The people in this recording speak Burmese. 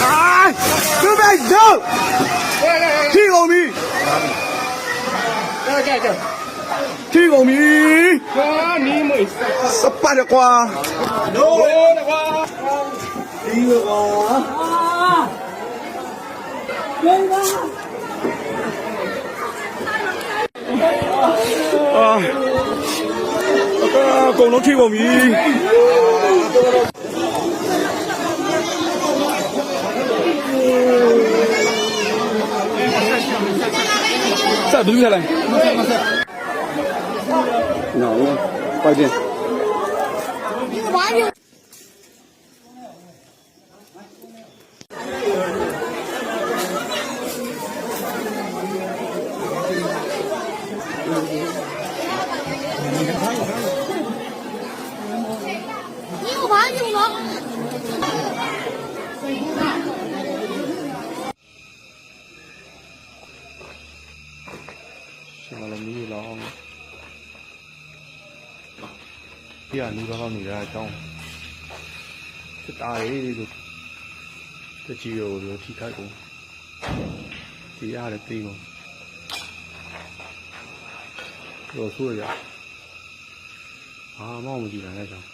哎，准备走，提公米，提公米，18的瓜，第一个瓜，啊，共同提公米。再不留下来。哪个？快点。你有盘就能。ရှင်ကလည်းမီးလောင်းဒီကနေဘာလို့နေရအကြောင်းစစ်တာရေးဆိုတကြီးရောထိခိုက်ကုန်ဒီရတယ်ပြီးကုန်တော့ဆိုရဘာမှမကြည့်နိုင်တဲ့အကြောင်း